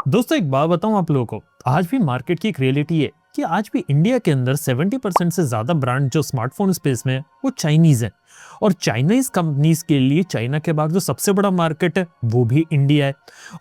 दोस्तों एक बात बताऊं आप लोगों को, आज भी मार्केट की एक रियलिटी है कि आज भी इंडिया के अंदर 70% से ज्यादा ब्रांड जो स्मार्टफोन स्पेस में है वो चाइनीज है। और चाइनीज कंपनीज के लिए चाइना के बाद जो सबसे बड़ा मार्केट है वो भी इंडिया है।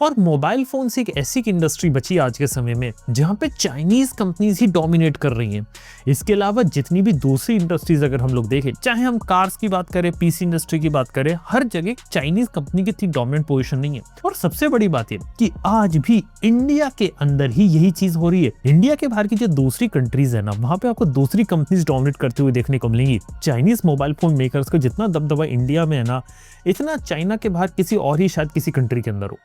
और मोबाइल फोन से एक ऐसी इंडस्ट्री बची आज के समय में जहां पे चाइनीज कंपनीज ही डोमिनेट कर रही हैं। इसके अलावा जितनी भी दूसरी इंडस्ट्रीज अगर हम लोग देखें, चाहे हम कार्स की बात करें, पीसी इंडस्ट्री की बात करें, हर जगह चाइनीज कंपनी की इतनी डोमिनेंट पोजीशन नहीं है। और सबसे बड़ी बात है कि आज भी इंडिया के अंदर ही यही चीज हो रही है। इंडिया के बाहर की जो दूसरी कंट्रीज है ना, वहां पे आपको दूसरी कंपनीज डोमिनेट करते हुए देखने को मिलेंगी। चाइनीज मोबाइल फोन मेकर्स का जितना दबदबा इंडिया में है ना, इतना चाइना के बाहर किसी और ही शायद किसी कंट्री के अंदर हो।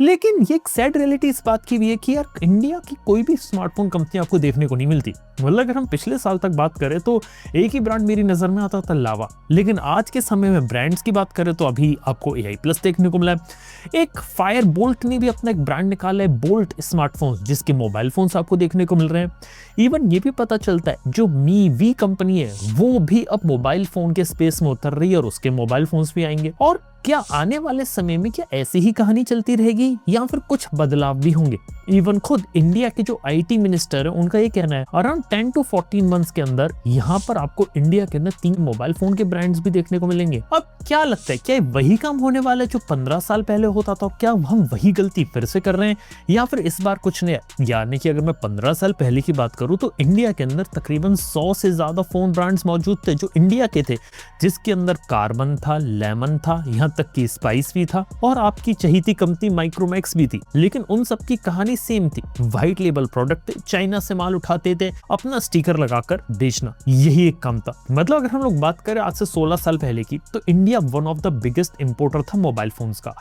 लेकिन ये एक सैड रियलिटी इस बात की भी है कि यार इंडिया की कोई भी स्मार्टफोन कंपनी आपको देखने को नहीं मिलती। मतलब अगर हम पिछले साल तक बात करें तो एक ही ब्रांड मेरी नजर में आता था, लावा। लेकिन आज के समय में ब्रांड्स की बात करें तो अभी आपको AI प्लस देखने को मिला है। एक फायर बोल्ट ने भी अपना एक ब्रांड निकाला है, बोल्ट स्मार्टफोन्स, जिसके मोबाइल फोन्स आपको देखने को मिल रहे हैं। इवन ये भी पता चलता है जो MIUI कंपनी है वो भी अब मोबाइल फोन के स्पेस में उतर रही है और उसके मोबाइल फोन्स भी आएंगे। और क्या आने वाले समय में क्या ऐसी ही कहानी चलती रहेगी या फिर कुछ बदलाव भी होंगे? इवन खुद इंडिया के जो IT मिनिस्टर है उनका ये कहना है अराउंड 10 to 14 मंथ्स के अंदर यहाँ पर आपको इंडिया के अंदर 3 मोबाइल फोन के ब्रांड्स भी देखने को मिलेंगे। अब क्या लगता है, क्या वही काम होने वाला है जो 15 साल पहले होता था? क्या हम वही गलती फिर से कर रहे हैं या फिर इस बार कुछ नया? यानी कि अगर मैं 15 साल पहले की बात करूं तो इंडिया के अंदर तकरीबन 100 से ज्यादा फोन ब्रांड्स मौजूद थे जो इंडिया के थे, जिसके अंदर कार्बन था, लेमन था, यहाँ तक कि स्पाइस भी था और आपकी चहीती कंपनी माइक्रोमैक्स भी थी। लेकिन उन सब की कहानी सेम थी, व्हाइट लेबल प्रोडक्ट थे, चाइना से माल उठाते थे, अपना स्टिकर लगाकर बेचना, यही एक काम था। मतलब अगर हम लोग बात करें आज से 16 साल पहले की तो India one of the biggest importer था मोबाइल फोन्स का।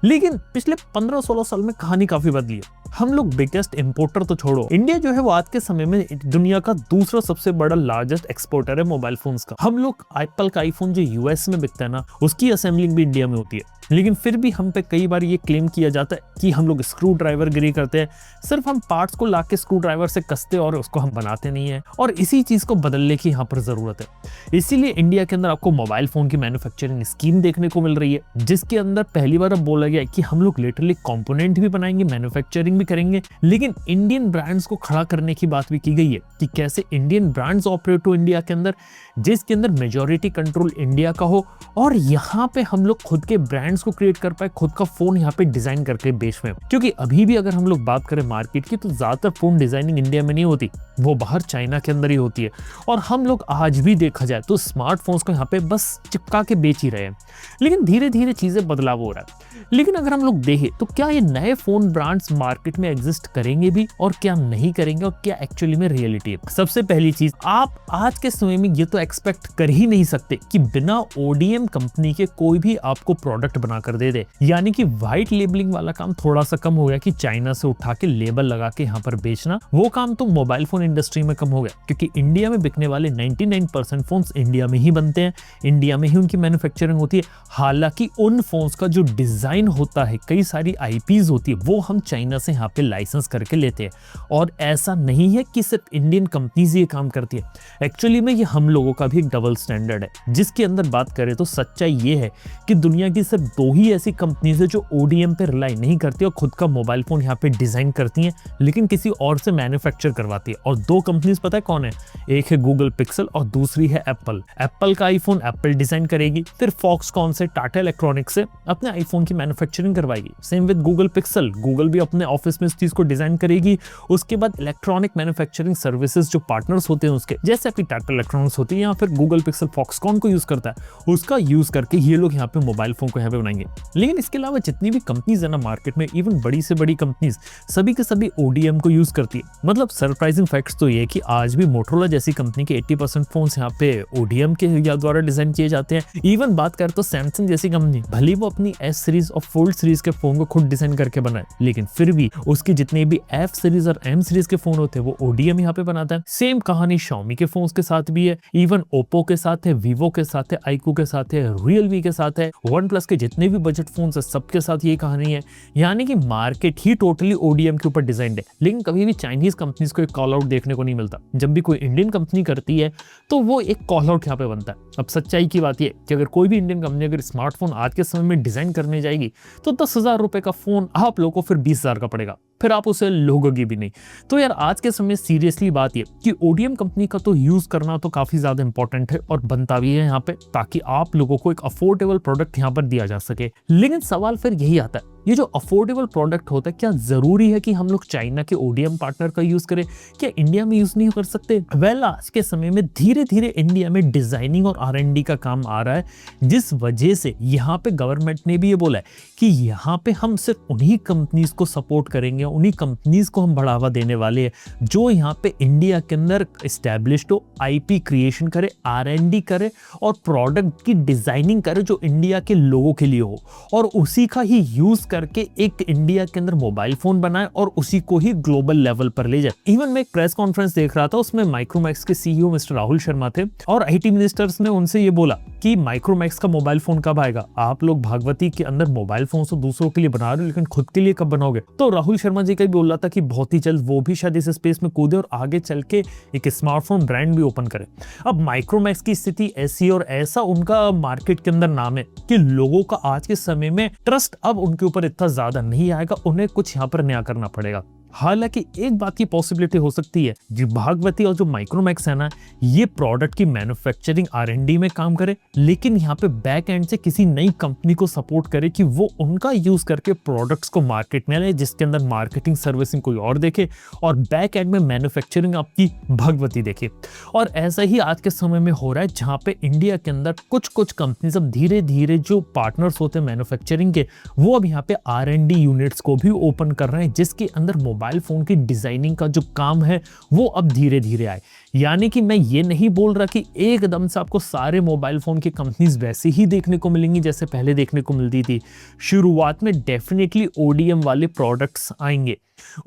लेकिन पिछले 15-16 साल में कहानी काफी बदली है। हम लोग बिगेस्ट इंपोर्टर तो छोड़ो, इंडिया जो है वो आज के समय में दुनिया का दूसरा सबसे बड़ा लार्जेस्ट एक्सपोर्टर है मोबाइल फोन्स का। हम लोग एप्पल का आईफोन जो US में बिकता है ना, उसकी असेंबलिंग भी इंडिया में होती है। लेकिन फिर भी हम पे कई बार ये क्लेम किया जाता है कि हम लोग स्क्रू ड्राइवर गिरी करते हैं, सिर्फ हम पार्ट्स को लाके स्क्रू ड्राइवर से कसते और उसको हम बनाते नहीं है। और इसी चीज को बदलने की यहाँ पर जरूरत है। इसीलिए इंडिया के अंदर आपको मोबाइल फोन की मैन्युफैक्चरिंग स्कीम देखने को मिल रही है, जिसके अंदर पहली बार अब बोला गया है कि हम लोग लिटरली कंपोनेंट भी बनाएंगे, मैन्युफैक्चरिंग भी करेंगे। लेकिन इंडियन ब्रांड्स को खड़ा करने की बात भी की गई है कि कैसे इंडियन ब्रांड्स ऑपरेट हो इंडिया के अंदर, जिसके अंदर मेजॉरिटी कंट्रोल इंडिया का हो और यहाँ पे हम लोग खुद के ब्रांड्स को क्रिएट कर पाए, खुद का फोन यहाँ पे डिजाइन करके बेच में। क्योंकि अभी भी अगर हम लोग बात करें मार्केट की तो ज्यादातर फोन डिजाइनिंग इंडिया में नहीं होती, वो बाहर चाइना के अंदर ही होती है। और हम लोग आज भी देखा जाए तो स्मार्टफोन्स को यहाँ पे बस चिपका के बेच ही रहे हैं। लेकिन धीरे धीरे चीजें बदलाव हो रहा है। लेकिन अगर हम लोग देखें तो क्या ये नए फोन ब्रांड्स मार्केट में एग्जिस्ट करेंगे भी और क्या नहीं करेंगे और क्या एक्चुअली में रियलिटी है? सबसे पहली चीज, आप आज के समय में ये तो एक्सपेक्ट कर ही नहीं सकते कि बिना ODM कंपनी के कोई भी आपको प्रोडक्ट बनाकर दे दे। यानी कि व्हाइट लेबलिंग वाला काम थोड़ा सा कम हो गया कि चाइना से उठा के लेबल लगा के यहाँ पर बेचना, वो काम तो मोबाइल फोन इंडस्ट्री में कम हो गया। क्योंकि इंडिया में बिकने वाले 99% फोन्स इंडिया में ही बनते हैं, इंडिया में ही उनकी मैन्युफैक्चरिंग होती है। हालांकि उन फोन्स का जो डिजाइन होता है, कई सारी IPs होती है, वो हम चाइना से यहाँ पे लाइसेंस करके लेते हैं। और ऐसा नहीं है कि सिर्फ इंडियन कंपनीज ये काम करती है, एक्चुअली में ये हम लोगों का भी एक डबल स्टैंडर्ड है। जिसके अंदर बात करें तो सच्चाई ये है कि दुनिया की सिर्फ 2 ही ऐसी कंपनीज है जो ODM पे रिलाई नहीं करती और खुद का मोबाइल फोन यहाँ पे डिजाइन करती हैं, लेकिन किसी और से मैन्युफैक्चर करवाती है। और 2 कंपनीज पता है कौन है? एक है गूगल पिक्सल और दूसरी है एप्पल। एप्पल का आईफोन एप्पल डिजाइन करेगी, फिर फॉक्सकॉन से, टाटा इलेक्ट्रॉनिक्स से अपने आईफोन की मैन्युफैक्चरिंग करवाएगी। Same with Google pixel, Google भी अपने ऑफिस में इस चीज को डिजाइन करेगी। उसके बाद इलेक्ट्रॉनिक मैन्युफैक्चरिंग सर्विसेज जो पार्टनर्स होते हैं उसके, जैसे आपकी टाटा इलेक्ट्रॉनिक्स होती है या फिर गूगल पिक्सल फॉक्सकॉन को यूज करता है, उसका यूज करके ये लोग यहाँ पे मोबाइल फोन को यहाँ पे बनाएंगे। लेकिन इसके अलावा जितनी भी कंपनीज है ना मार्केट में, इवन बड़ी से बड़ी कंपनीज सभी के सभी ODM को यूज करती है। मतलब सरप्राइजिंग फैक्ट्स तो ये कि आज भी मोटोरोला जैसी कंपनी के 80% फोन्स यहाँ पे ODM के द्वारा डिजाइन किए जाते हैं। इवन बात करें तो सैमसंग जैसी कंपनी भले वो अपनी S सीरीज और फोल्ड सीरीज के फोन को खुद डिजाइन करके बनाए, लेकिन फिर भी उसके जितने भी F सीरीज और M सीरीज के फोन होते हैं वो ODM यहाँ पे बनाता है। सेम कहानी Xiaomi के फोन्स के साथ भी है, इवन Oppo के साथ है, Vivo के साथ है, iQOO के साथ है, Realme के साथ है, OnePlus के जितने भी बजट फोन्स है सबके साथ ये कहानी है। यानी कि मार्केट ही टोटली ODM के ऊपर डिजाइंड है। लेकिन कभी भी चाइनीज कंपनीज को एक कॉल आउट देखने को नहीं मिलता। जब भी कोई इंडियन कंपनी करती है तो वो एक कॉल आउट यहाँ पे बनता है। अब सच्चाई की बात ये कि अगर कोई भी इंडियन कंपनी अगर स्मार्टफोन आज के समय में डिजाइन करने जाएगी तो 10,000 रुपए का फोन आप लोगों को फिर 20,000 का पड़ेगा। फिर आप उसे लोगोगे भी नहीं। तो यार आज के समय सीरियसली बात ये कि ओडीएम कंपनी का तो यूज करना तो काफी ज्यादा इंपॉर्टेंट है और बनता भी है यहाँ पे, ताकि आप लोगों को एक अफोर्डेबल प्रोडक्ट यहाँ पर दिया जा सके। लेकिन सवाल फिर यही आता है, ये जो अफोर्डेबल प्रोडक्ट होता है क्या जरूरी है कि हम लोग चाइना के ओडीएम पार्टनर का यूज करें? क्या इंडिया में यूज नहीं कर सकते? आज के समय में धीरे धीरे इंडिया में डिजाइनिंग और R&D का काम आ रहा है, जिस वजह से यहाँ पे गवर्नमेंट ने भी ये बोला है कि यहाँ पे हम सिर्फ उन्हीं कंपनीज को सपोर्ट करेंगे, उन्हीं कंपनीज को हम बढ़ावा देने वाले हैं जो यहाँ पे इंडिया के अंदर एस्टेब्लिश्ड हो, IP क्रिएशन करे, R&D करे और प्रोडक्ट की डिजाइनिंग करे जो इंडिया के लोगों के लिए हो, और उसी का ही यूज करके एक इंडिया के अंदर मोबाइल फोन बनाए और उसी को ही ग्लोबल लेवल पर ले जाए। इवन मैं एक प्रेस कॉन्फ्रेंस देख रहा था, उसमें माइक्रोमैक्स के CEO मिस्टर राहुल शर्मा थे और IT मिनिस्टर्स ने उनसे ये बोला कि माइक्रोमैक्स का मोबाइल फोन कब आएगा? आप लोग भागवती के अंदर मोबाइल फोन तो दूसरों के लिए बना रहे हो, लेकिन खुद के लिए कब बनाओगे? तो राहुल शर्मा जी का भी बोल रहा था कि बहुत ही जल्द वो भी शायद इस स्पेस में कूदे और आगे चल के एक स्मार्टफोन ब्रांड भी ओपन करे। अब माइक्रोमैक्स की स्थिति ऐसी और ऐसा उनका मार्केट के अंदर नाम है कि लोगों का आज के समय में ट्रस्ट अब उनके ऊपर इतना ज्यादा नहीं आएगा, उन्हें कुछ यहाँ पर नया करना पड़ेगा। हालांकि एक बात की पॉसिबिलिटी हो सकती है, जो भागवती और जो माइक्रोमैक्स है ना, ये प्रोडक्ट की मैन्युफैक्चरिंग R&D में काम करे, लेकिन यहाँ पे बैक एंड से किसी नई कंपनी को सपोर्ट करे कि वो उनका यूज करके प्रोडक्ट्स को मार्केट में लाए, जिसके अंदर मार्केटिंग सर्विसिंग कोई और देखे और बैक एंड में मैन्युफैक्चरिंग आपकी भागवती देखे। और ऐसा ही आज के समय में हो रहा है, जहाँ पे इंडिया के अंदर कुछ कुछ कंपनीज अब धीरे धीरे जो पार्टनर्स होते हैं मैन्युफैक्चरिंग के, वो अब यहाँ पे R&D यूनिट्स को भी ओपन कर रहे हैं, जिसके अंदर मोबाइल फोन की डिजाइनिंग का जो काम है वो अब धीरे धीरे आए। यानी कि मैं ये नहीं बोल रहा कि एकदम से आपको सारे मोबाइल फोन की कंपनीज वैसे ही देखने को मिलेंगी जैसे पहले देखने को मिलती थी। शुरुआत में डेफिनेटली ओडीएम वाले प्रोडक्ट्स आएंगे,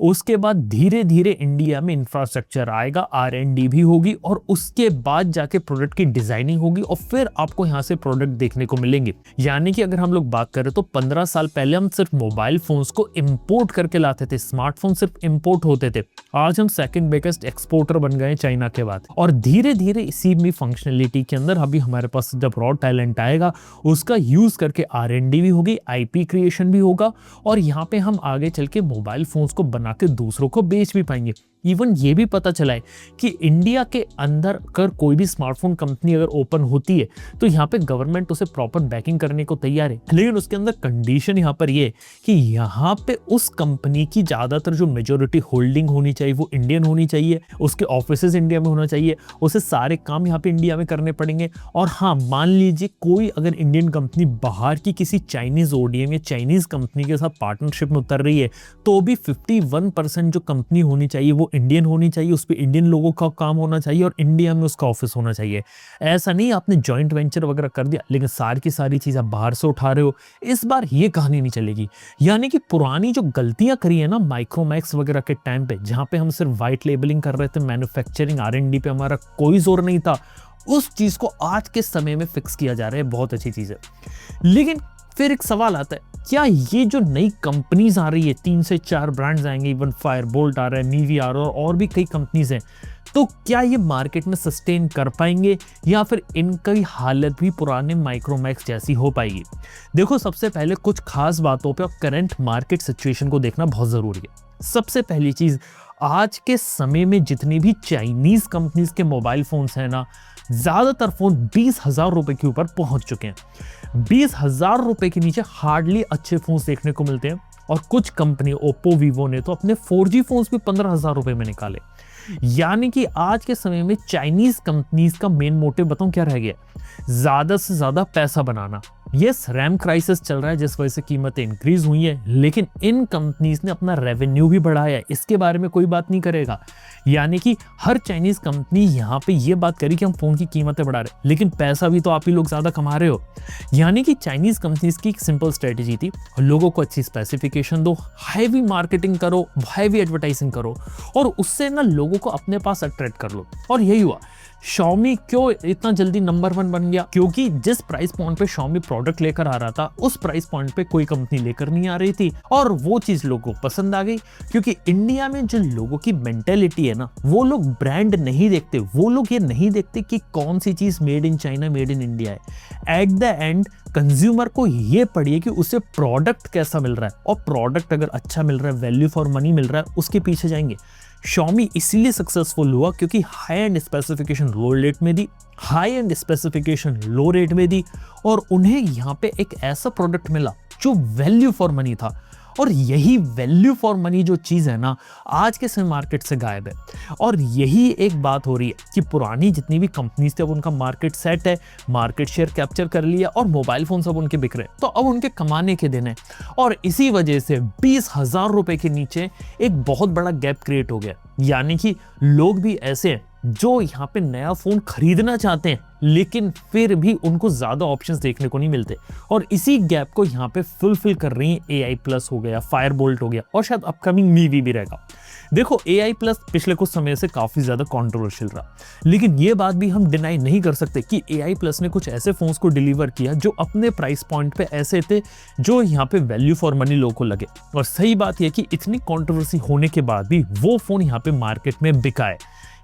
उसके बाद धीरे धीरे इंडिया में इंफ्रास्ट्रक्चर आएगा, R&D भी होगी और उसके बाद जाके प्रोडक्ट की डिजाइनिंग होगी और फिर आपको यहाँ से प्रोडक्ट देखने को मिलेंगे। यानी कि अगर हम लोग बात करें तो 15 साल पहले हम सिर्फ मोबाइल फोन्स को इंपोर्ट करके लाते थे, स्मार्टफोन सिर्फ इंपोर्ट होते थे। आज हम सेकंड बिगेस्ट एक्सपोर्टर बन गए चाइना के बाद, और धीरे धीरे इसी में फंक्शनलिटी के अंदर अभी हमारे पास जब रॉ टैलेंट आएगा उसका यूज करके R&D भी होगी, IP क्रिएशन भी होगा और यहाँ पे हम आगे चल के मोबाइल फोन्स को बना के दूसरों को बेच भी पाएंगे। इवन ये भी पता चला है कि इंडिया के अंदर अगर कोई भी स्मार्टफोन कंपनी अगर ओपन होती है तो यहाँ पे गवर्नमेंट उसे प्रॉपर बैकिंग करने को तैयार है, लेकिन उसके अंदर कंडीशन यहाँ पर ये है कि यहाँ पे उस कंपनी की ज्यादातर जो मेजोरिटी होल्डिंग होनी चाहिए वो इंडियन होनी चाहिए, उसके ऑफिसेज इंडिया में होना चाहिए, उसे सारे काम यहाँ पे इंडिया में करने पड़ेंगे। और हाँ, मान लीजिए कोई अगर इंडियन कंपनी बाहर की किसी चाइनीज ओडीएम या चाइनीज कंपनी के साथ पार्टनरशिप में उतर रही है तो भी 51% जो कंपनी होनी चाहिए वो इंडियन होनी चाहिए, उस पे इंडियन लोगों का काम होना चाहिए और इंडिया में उसका ऑफिस होना चाहिए। ऐसा नहीं आपने जॉइंट वेंचर वगैरह कर दिया लेकिन सारी की सारी चीज आप बाहर से उठा रहे हो, इस बार ये कहानी नहीं चलेगी। यानी कि पुरानी जो गलतियां करी है ना माइक्रोमैक्स वगैरह के टाइम पे, जहां पे हम सिर्फ वाइट लेबलिंग कर रहे थे, मैन्युफैक्चरिंग R&D पे हमारा कोई जोर नहीं था, उस चीज को आज के समय में फिक्स किया जा रहा है। बहुत अच्छी चीज है। लेकिन फिर एक सवाल आता है, क्या ये जो नई कंपनीज आ रही है, 3 से 4 ब्रांड्स आएंगे, इवन फायरबोल्ट आ रहा है, मीवी आ रहा है और भी कई कंपनीज हैं, तो क्या ये मार्केट में सस्टेन कर पाएंगे या फिर इनकी हालत भी पुराने माइक्रोमैक्स जैसी हो पाएगी? देखो, सबसे पहले कुछ खास बातों पे और करंट मार्केट सिचुएशन को देखना बहुत जरूरी है। सबसे पहली चीज, आज के समय में जितनी भी चाइनीज कंपनीज के मोबाइल फोन्स हैं ना, ज्यादातर फोन 20,000 रुपए के ऊपर पहुंच चुके हैं। 20,000 रुपए के नीचे हार्डली अच्छे फोन्स देखने को मिलते हैं और कुछ कंपनी ओप्पो वीवो ने तो अपने 4G फोन्स भी 15,000 रुपए में निकाले। यानी कि आज के समय में चाइनीज कंपनीज का मेन मोटिव बताऊं क्या रह गया? ज्यादा से ज्यादा पैसा बनाना। यस, रैम क्राइसिस चल रहा है जिस वजह से कीमतें इंक्रीज हुई है, लेकिन इन कंपनीज ने अपना रेवेन्यू भी बढ़ाया है, इसके बारे में कोई बात नहीं करेगा। यानी कि हर चाइनीज कंपनी यहाँ पे ये बात करी कि हम फोन की कीमतें बढ़ा रहे हैं, लेकिन पैसा भी तो आप ही लोग ज्यादा कमा रहे हो। यानी कि चाइनीज कंपनीज की एक सिंपल स्ट्रेटेजी थी, लोगों को अच्छी स्पेसिफिकेशन दो, हैवी मार्केटिंग करो, हैवी एडवर्टाइजिंग करो और उससे ना लोगों को अपने पास अट्रैक्ट कर लो। और यही हुआ। Xiaomi क्यों इतना जल्दी नंबर 1 बन गया? क्योंकि जिस प्राइस पॉइंट पे Xiaomi प्रोडक्ट लेकर आ रहा था, उस प्राइस पॉइंट पे कोई कंपनी लेकर नहीं आ रही थी और वो चीज लोगों को पसंद आ गई। क्योंकि इंडिया में जो लोगों की मेंटेलिटी है ना, वो लोग ब्रांड नहीं देखते, वो लोग ये नहीं देखते कि कौन सी चीज made in China, made in India है। एट द एंड कंज्यूमर को ये पड़िए कि उसे प्रोडक्ट कैसा मिल रहा है, और प्रोडक्ट अगर अच्छा मिल रहा है, वैल्यू फॉर मनी मिल रहा है, उसके पीछे जाएंगे। Xiaomi इसीलिए सक्सेसफुल हुआ क्योंकि high end specification low rate में दी, high end specification low rate में दी, और उन्हें यहाँ पे एक ऐसा प्रोडक्ट मिला जो वैल्यू फॉर मनी था। और यही वैल्यू फॉर मनी जो चीज है ना, आज के समय मार्केट से गायब है। और यही एक बात हो रही है कि पुरानी जितनी भी कंपनीज थे, अब उनका मार्केट सेट है, मार्केट शेयर कैप्चर कर लिया और मोबाइल फोन सब उनके बिक रहे हैं, तो अब उनके कमाने के दिन है। और इसी वजह से 20,000 रुपए के नीचे एक बहुत बड़ा गैप क्रिएट हो गया। यानी कि लोग भी ऐसे हैं जो यहाँ पे नया फोन खरीदना चाहते हैं, लेकिन फिर भी उनको ज्यादा ऑप्शंस देखने को नहीं मिलते, और इसी गैप को यहाँ पे फुलफिल कर रही है AI प्लस हो गया, फायरबोल्ट हो गया, और शायद अपकमिंग मीवी भी रहेगा। देखो AI प्लस पिछले कुछ समय से काफी ज्यादा कंट्रोवर्शियल रहा, लेकिन ये बात भी हम डिनाई नहीं कर सकते कि AI प्लस ने कुछ ऐसे फोन्स को डिलीवर किया जो अपने प्राइस पॉइंट पे ऐसे थे जो यहाँ पे वैल्यू फॉर मनी लोगों को लगे। और सही बात यह कि इतनी कंट्रोवर्सी होने के बाद भी वो फोन यहाँ पे मार्केट में बिका है।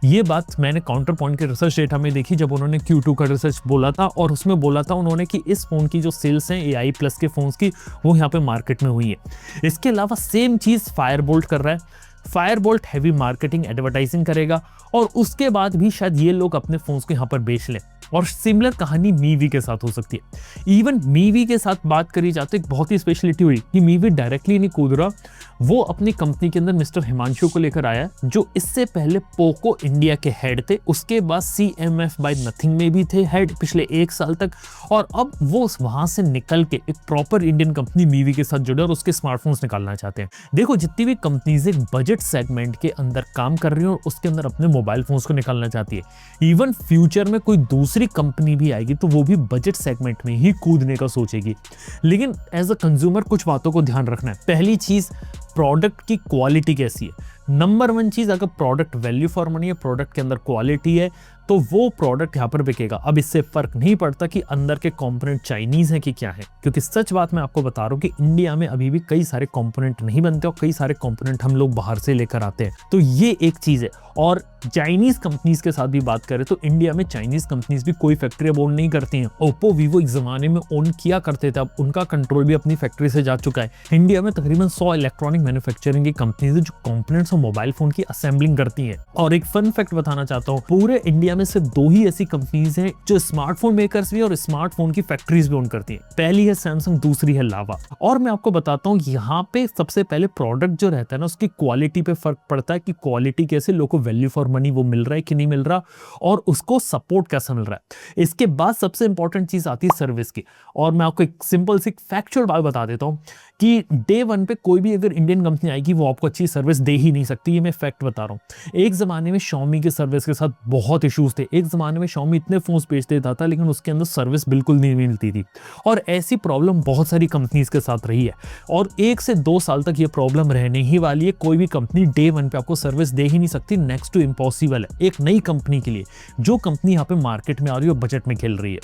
ये बात मैंने काउंटर पॉइंट के रिसर्च डेटा में देखी, जब उन्होंने Q2 का रिसर्च बोला था, और उसमें बोला था उन्होंने कि इस फोन की जो सेल्स हैं AI प्लस के फोन्स की, वो यहाँ पे मार्केट में हुई है। इसके अलावा सेम चीज फायरबोल्ट कर रहा है। फायरबोल्ट हैवी मार्केटिंग एडवर्टाइजिंग करेगा, और उसके बाद भी शायद ये लोग अपने फोन्स को यहाँ पर बेच लें। और सिमिलर कहानी मीवी के साथ हो सकती है। इवन मीवी के साथ बात करी जाती है, एक बहुत ही स्पेशलिटी हुई कि मीवी डायरेक्टली नहीं कूद रहा, वो अपनी कंपनी के अंदर मिस्टर हिमांशु को लेकर आया, जो इससे पहले पोको इंडिया के हेड थे, उसके बाद CMF बाय नथिंग में भी थे हेड पिछले 1 साल तक, और अब वो वहां से निकल के एक प्रॉपर इंडियन कंपनी मीवी के साथ जुड़े और उसके स्मार्टफोन्स निकालना चाहते हैं। देखो, जितनी भी कंपनीज एक बजट सेगमेंट के अंदर काम कर रही है और उसके अंदर अपने मोबाइल फोन्स को निकालना चाहती है, इवन फ्यूचर में कोई दूसरी कंपनी भी आएगी तो वो भी बजट सेगमेंट में ही कूदने का सोचेगी। लेकिन एज अ कंज्यूमर कुछ बातों को ध्यान रखना है। पहली चीज, प्रोडक्ट की क्वालिटी कैसी है। नंबर 1 चीज, अगर प्रोडक्ट वैल्यू फॉर मनी है, प्रोडक्ट के अंदर क्वालिटी है, तो वो प्रोडक्ट यहाँ पर बिकेगा। अब इससे फर्क नहीं पड़ता कि अंदर के कंपोनेंट चाइनीज हैं कि क्या है, क्योंकि सच बात मैं आपको बता रहा हूँ कि इंडिया में अभी भी कई सारे कंपोनेंट नहीं बनते और कई सारे कंपोनेंट हम लोग बाहर से लेकर आते हैं। तो ये एक चीज है। और चाइनीज कंपनीज के साथ भी बात करें तो इंडिया में चाइनीज कंपनीज भी कोई फैक्ट्री अब ओन नहीं करती हैं। ओप्पो, वीवो एक जमाने में ओन किया करते थे, अब उनका कंट्रोल भी अपनी फैक्ट्री से जा चुका है। इंडिया में तकरीबन 100 इलेक्ट्रॉनिक मैन्युफैक्चरिंग की कंपनीज है जो कंपोनेंट्स और मोबाइल फोन की असेंबलिंग करती हैं। और एक फन फैक्ट बताना चाहता हूँ, पूरे इंडिया में सिर्फ 2 ही ऐसी कंपनीज हैं जो स्मार्टफोन मेकर्स भी और स्मार्टफोन की फैक्ट्रीज भी ओन करती हैं। पहली है सैमसंग, दूसरी है लावा। और मैं आपको बताता हूँ, यहाँ पे सबसे पहले प्रोडक्ट जो रहता है ना, उसकी क्वालिटी पे फर्क पड़ता है कि क्वालिटी कैसे, लोगों को वैल्यू फॉर मनी वो मिल रहा है कि नहीं मिल रहा, और उसको सपोर्ट कैसा मिल रहा है। इसके बाद सबसे इंपॉर्टेंट चीज आती है सर्विस की। और मैं आपको एक सिंपल सी फैक्चुअल बात बता देता हूँ कि डे 1 पे कोई भी अगर इंडियन कंपनी आएगी वो आपको अच्छी सर्विस दे ही नहीं सकती। ये मैं फैक्ट बता रहा हूँ। एक जमाने में Xiaomi की सर्विस के साथ बहुत इश्यूज थे। एक जमाने में Xiaomi इतने फोन्स बेच देता था लेकिन उसके अंदर सर्विस बिल्कुल नहीं मिलती थी, और ऐसी प्रॉब्लम बहुत सारी कंपनीज के साथ रही है, और 1 से 2 साल तक ये प्रॉब्लम रहने ही वाली है। कोई भी कंपनी डे 1 पे आपको सर्विस दे ही नहीं सकती, नेक्स्ट टू इम्पॉसिबल है एक नई कंपनी के लिए, जो कंपनी यहाँ पे मार्केट में आ रही है और बजट में खेल रही है।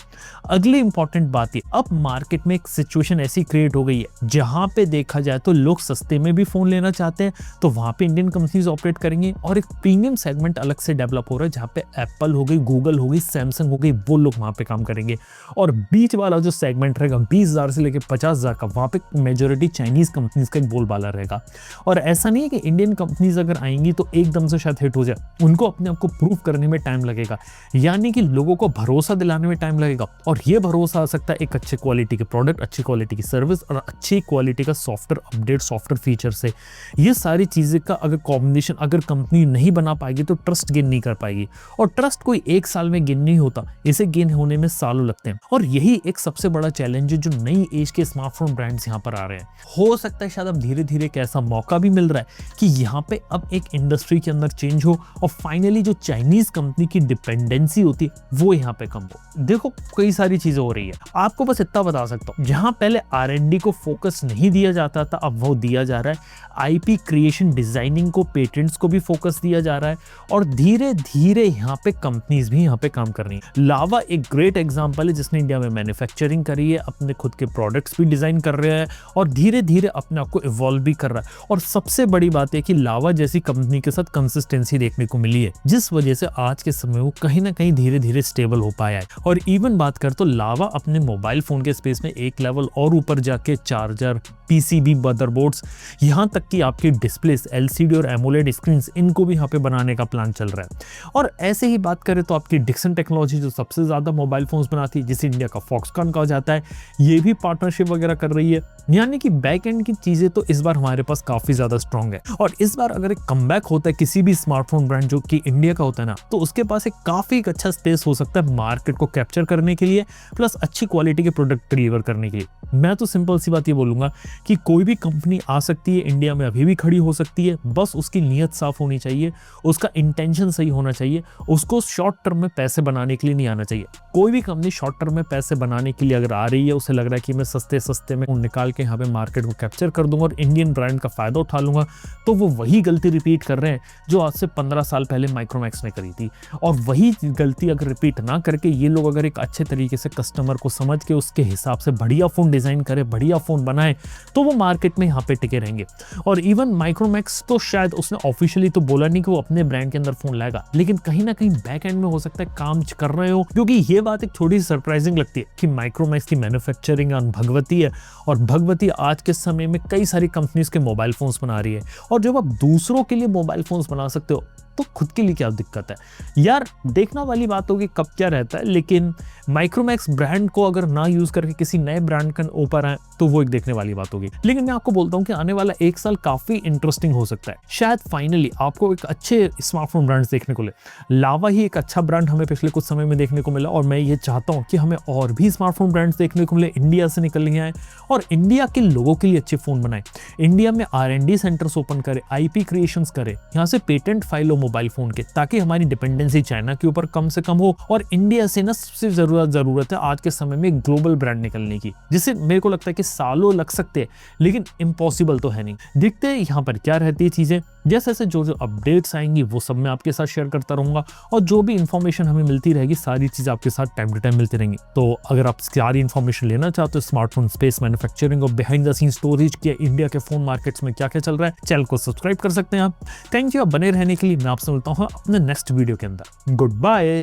अगली इंपॉर्टेंट बात है, अब मार्केट में एक सिचुएशन ऐसी क्रिएट हो गई है जहां पे देखा जाए तो लोग सस्ते में भी फोन लेना चाहते हैं, तो वहां पे इंडियन कंपनीज ऑपरेट करेंगे, और एक प्रीमियम सेगमेंट अलग से डेवलप हो रहा है जहां पे एप्पल हो गई, गूगल हो गई, सैमसंग हो गई, वो लोग वहां पे काम करेंगे। और बीच वाला जो सेगमेंट रहेगा 20,000 से लेकर 50,000 का, वहां पे मेजोरिटी चाइनीज कंपनीज का एक बोलबाला रहेगा। और ऐसा नहीं है कि इंडियन कंपनीज अगर आएंगी तो एकदम से शायद हिट हो जाए, उनको अपने आप को प्रूव करने में टाइम लगेगा, यानी कि लोगों को भरोसा दिलाने में टाइम लगेगा। और ये भरोसा आ सकता है एक अच्छे क्वालिटी के प्रोडक्ट, अच्छी क्वालिटी की सर्विस और अच्छी क्वालिटी का सॉफ्टवेयर अपडेट, सॉफ्टवेयर फीचर से। ये सारी चीजें का अगर कॉम्बिनेशन अगर कंपनी नहीं बना पाएगी तो ट्रस्ट गेन नहीं कर पाएगी, और ट्रस्ट कोई 1 साल में गेन नहीं होता, इसे गेन होने में सालों लगते हैं। और यही एक सबसे बड़ा चैलेंज है जो नई एज के स्मार्टफोन ब्रांड्स यहाँ पर आ रहे हैं। हो सकता है शायद अब धीरे धीरे एक ऐसा मौका भी मिल रहा है कि यहाँ पे अब एक इंडस्ट्री के अंदर चेंज हो और फाइनली जो चाइनीज कंपनी की डिपेंडेंसी होती है वो यहाँ पे कम हो। देखो, कई सारी चीजें हो रही है, आपको बस इतना बता सकता हूँ, जहां पहले R&D को फोकस नहीं नहीं दिया जाता था अब वो दिया जा रहा है। आईपी क्रिएशन, डिजाइनिंग को, पेटेंट्स को भी फोकस दिया जा रहा है और धीरे धीरे यहाँ पे कंपनीज भी यहाँ पे काम कर रही हैं। लावा एक ग्रेट एग्जांपल है जिसने इंडिया में मैन्युफैक्चरिंग करी है, अपने खुद के प्रोडक्ट्स भी डिजाइन कर रहे हैं और धीरे धीरे अपने आप को इवॉल्व भी कर रहा है। और सबसे बड़ी बात है कि लावा जैसी कंपनी के साथ कंसिस्टेंसी देखने को मिली है, जिस वजह से आज के समय वो कहीं ना कहीं धीरे धीरे स्टेबल हो पाया है। और इवन बात कर तो लावा अपने मोबाइल फोन के स्पेस में एक लेवल और ऊपर जाके चार्जर, पीसीबी, मदरबोर्ड्स, यहाँ तक कि आपकी डिस्प्लेस, एलसीडी और एमोलेड स्क्रीन्स, इनको भी यहाँ पे बनाने का प्लान चल रहा है। और ऐसे ही बात करें तो आपकी डिक्सन टेक्नोलॉजी जो सबसे ज्यादा मोबाइल फोन्स बनाती है, जिसे इंडिया का फॉक्सकॉन कहा जाता है, ये भी पार्टनरशिप वगैरह कर रही है। यानी कि बैक एंड की चीजें तो इस बार हमारे पास काफी ज्यादा स्ट्रॉन्ग है। और इस बार अगर एक कमबैक होता है किसी भी स्मार्टफोन ब्रांड जो कि इंडिया का होता है ना, तो उसके पास एक काफी अच्छा स्पेस हो सकता है मार्केट को कैप्चर करने के लिए, प्लस अच्छी क्वालिटी के प्रोडक्ट डिलीवर करने के लिए। मैं तो सिंपल सी बात ये बोलूंगा कि कोई भी कंपनी आ सकती है, इंडिया में अभी भी खड़ी हो सकती है, बस उसकी नीयत साफ होनी चाहिए, उसका इंटेंशन सही होना चाहिए, उसको शॉर्ट टर्म में पैसे बनाने के लिए नहीं आना चाहिए। कोई भी कंपनी शॉर्ट टर्म में पैसे बनाने के लिए अगर आ रही है, उसे लग रहा है कि मैं सस्ते सस्ते में निकाल के यहाँ पे मार्केट को कैप्चर कर दूंगा और इंडियन ब्रांड का फायदा उठा लूंगा, तो वो वही गलती रिपीट कर रहे हैं जो आज से 15 साल पहले माइक्रोमैक्स ने करी थी। और वही गलती अगर रिपीट ना करके ये लोग अगर एक अच्छे तरीके से कस्टमर को समझ के उसके हिसाब से बढ़िया फोन डिजाइन करे, बढ़िया फोन बनाए, तो वो मार्केट में यहाँ पे टिके रहेंगे। और इवन माइक्रोमैक्स तो शायद उसने ऑफिशियली तो बोला नहीं कि वो अपने ब्रांड के अंदर फोन लाएगा, लेकिन कहीं ना कहीं बैक एंड में हो सकता है काम कर रहे हो, क्योंकि ये बात एक थोड़ी सरप्राइजिंग लगती है कि माइक्रोमैक्स की मैन्युफैक्चरिंग भगवती है और भगवती आज के समय में कई सारी कंपनीज के मोबाइल फोन्स बना रही है। और जब आप दूसरों के लिए मोबाइल फोन्स बना सकते हो तो खुद के लिए क्या दिक्कत है यार। देखना वाली बात होगी कब क्या रहता है, लेकिन माइक्रोमैक्स ब्रांड को अगर ना यूज करके किसी नए ब्रांड का ऊपर आए तो वो एक देखने वाली बात होगी। लेकिन मैं आपको बोलता हूं कि आने वाला एक साल काफी इंटरेस्टिंग हो सकता है। शायद फाइनली आपको एक अच्छे स्मार्टफोन ब्रांड्स देखने को मिले। लावा ही एक अच्छा ब्रांड हमें पिछले कुछ समय में देखने को मिला और मैं ये चाहता हूं कि हमें और भी स्मार्टफोन ब्रांड्स देखने को मिले, इंडिया से निकल के आए और इंडिया के लोगों के लिए अच्छे फोन बनाए, इंडिया में R&D सेंटर्स ओपन करे, IP क्रिएशंस करे, यहाँ से पेटेंट फाइल हो मोबाइल फोन के, ताकि हमारी डिपेंडेंसी चाइना के ऊपर कम से कम हो। और इंडिया से ना सबसे जरूरत है आज के समय में ग्लोबल ब्रांड निकलने की, जिसे मेरे को लगता है कि सालों लग सकते हैं, लेकिन इम्पॉसिबल तो है नहीं। देखते हैं यहाँ पर क्या रहती है चीजें। जैसे जैसे जो अपडेट्स आएंगी वो सब मैं आपके साथ शेयर करता रहूंगा और जो भी इंफॉर्मेशन हमें मिलती रहेगी सारी चीजें आपके साथ टाइम टू टाइम मिलती रहेंगी। तो अगर आप सारी इंफॉर्मेशन लेना चाहते हो स्मार्टफोन स्पेस, मैन्युफैक्चरिंग और बिहाइंड द सीन स्टोरेज किया इंडिया के फोन मार्केट्स में क्या क्या चल रहा है, चैनल को सब्सक्राइब कर सकते हैं आप। थैंक यू आप बने रहने के लिए। मैं आपसे मिलता हूँ अपने नेक्स्ट वीडियो के अंदर। Good bye.